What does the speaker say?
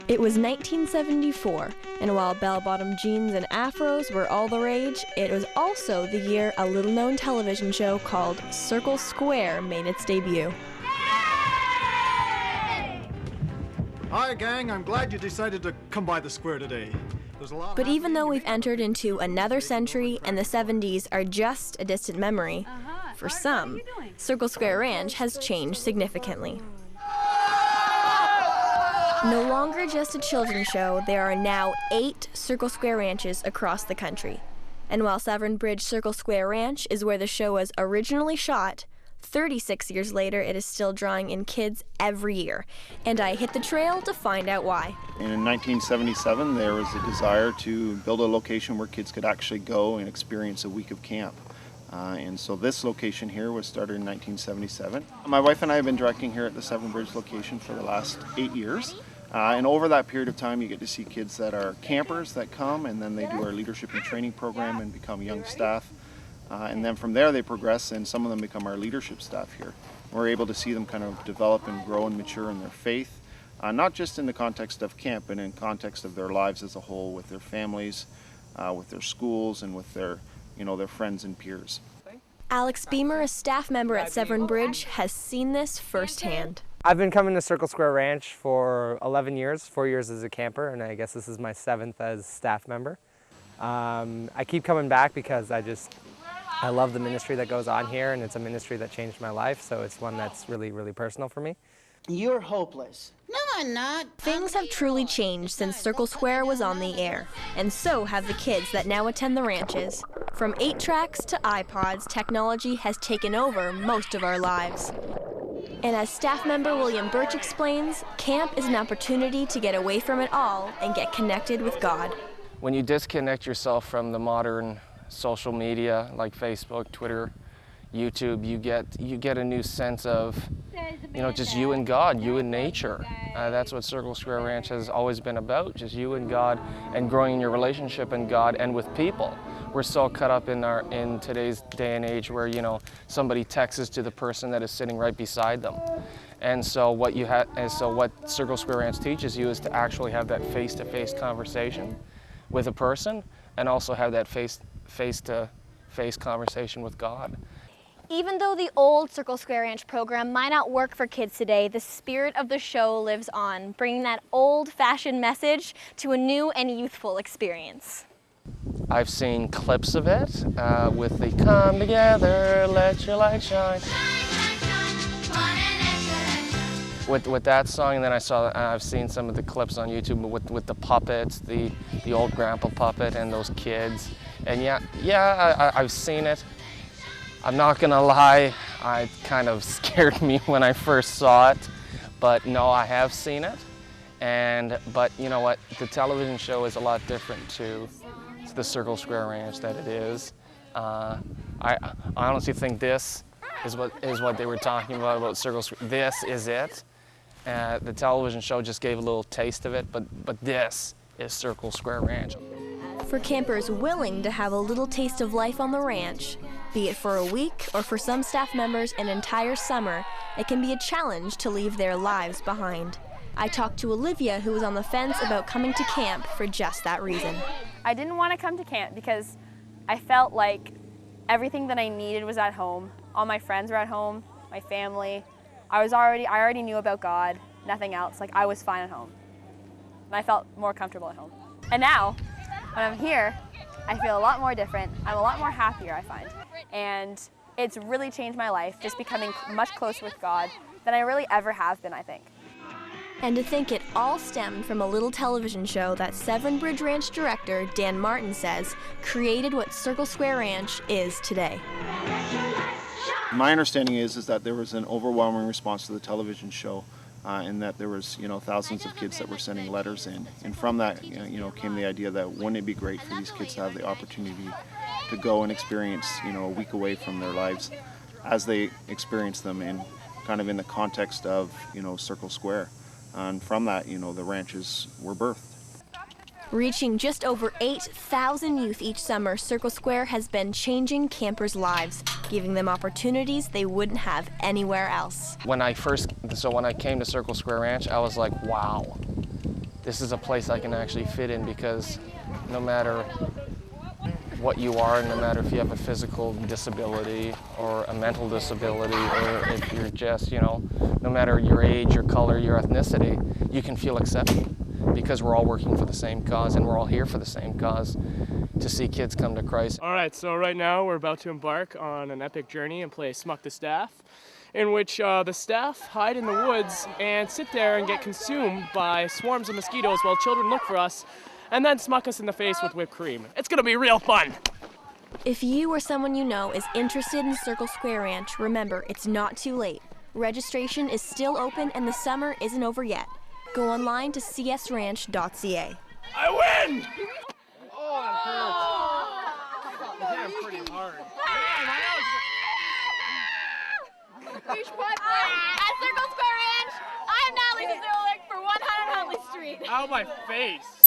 It was 1974, and while bell-bottom jeans and afros were all the rage, it was also the year a little-known television show called Circle Square made its debut. Hi, gang. I'm glad you decided to come by the square today. But even though we've entered into another century and the 70s are just a distant memory, for some, Circle Square Ranch has changed significantly. No longer just a children's show, there are now 8 Circle Square Ranches across the country. And while Severn Circle Square Ranch is where the show was originally shot, 36 years later it is still drawing in kids every year. And I hit the trail to find out why. And in 1977 there was a desire to build a location where kids could actually go and experience a week of camp. And so this location here was started in 1977. My wife and I have been directing here at the Severn location for the last 8 years. And over that period of time, you get to see kids that are campers that come, and then they do our leadership and training program and become young staff. And then from there, they progress, and some of them become our leadership staff here. We're able to see them kind of develop and grow and mature in their faith, not just in the context of camp, but in context of their lives as a whole, with their families, with their schools, and with their, their friends and peers. Alex Beemer, a staff member at Severn Bridge, has seen this firsthand. I've bbeen coming to Circle Square Ranch for 11 years, 4 years as a camper, and I guess this is my 7th as staff member. I keep coming back because I love the ministry that goes on here, and it's a ministry that changed my life, so it's one that's really, really personal for me. You're hopeless. No, I'm not. Things have truly changed since Circle Square was on the air, and so have the kids that now attend the ranches. From 8-tracks to iPods, technology has taken over most of our lives. And as staff member William Burtch explains, camp is an opportunity to get away from it all and get connected with God. When you disconnect yourself from the modern social media like Facebook, Twitter, YouTube, you get a new sense of, just you and God, you and nature. That's what Circle Square Ranch has always been about, just you and God and growing your relationship in God and with people. We're so caught up in today's day and age where, somebody texts to the person that is sitting right beside them. And so what Circle Square Ranch teaches you is to actually have that face-to-face conversation with a person and also have that face-to-face conversation with God. Even though the old Circle Square Ranch program might not work for kids today, the spirit of the show lives on, bringing that old-fashioned message to a new and youthful experience. I've seen clips of it with the "Come together, let your light shine." With that song, and then I've seen some of the clips on YouTube with the puppets, the old grandpa puppet and those kids. And I've seen it. I'm not gonna lie, it kind of scared me when I first saw it, but no, I have seen it. But you know what? The television show is a lot different to the Circle Square Ranch that it is. I honestly think this is what they were talking about Circle Square. This is it. The television show just gave a little taste of it, but this is Circle Square Ranch. For campers willing to have a little taste of life on the ranch, be it for a week or for some staff members an entire summer, it can be a challenge to leave their lives behind. I talked to Olivia, who was on the fence about coming to camp for just that reason. I didn't want to come to camp because I felt like everything that I needed was at home. All my friends were at home, my family. I already knew about God, nothing else. Like, I was fine at home. And I felt more comfortable at home. And now, when I'm here, I feel a lot more different. I'm a lot more happier, I find. And it's really changed my life, just becoming much closer with God than I really ever have been, I think. And to think it all stemmed from a little television show that Severn Bridge Ranch director Dan Martin says created what Circle Square Ranch is today. My understanding is that there was an overwhelming response to the television show, and that there was thousands of kids that were sending letters in, and from that came the idea that wouldn't it be great for these kids to have the opportunity to go and experience a week away from their lives as they experience them in the context of Circle Square. And from that, the ranches were birthed. Reaching just over 8,000 youth each summer, Circle Square has been changing campers' lives, giving them opportunities they wouldn't have anywhere else. When I came to Circle Square Ranch, I was like, wow, this is a place I can actually fit in, because no matter what you are, no matter if you have a physical disability or a mental disability, or if you're just, no matter your age, your color, your ethnicity, you can feel accepted, because we're all working for the same cause, and we're all here for the same cause, to see kids come to Christ. All right, so right now we're about to embark on an epic journey and play Smuck the Staff, in which the staff hide in the woods and sit there and get consumed by swarms of mosquitoes while children look for us and then smuck us in the face with whipped cream. It's gonna be real fun. If you or someone you know is interested in Circle Square Ranch, remember, it's not too late. Registration is still open and the summer isn't over yet. Go online to csranch.ca. I win! Oh, that hurts. That hit him pretty hard. At Circle Square Ranch, I'm Natalie Zazulyk for 100 Huntley Street. Ow, my face.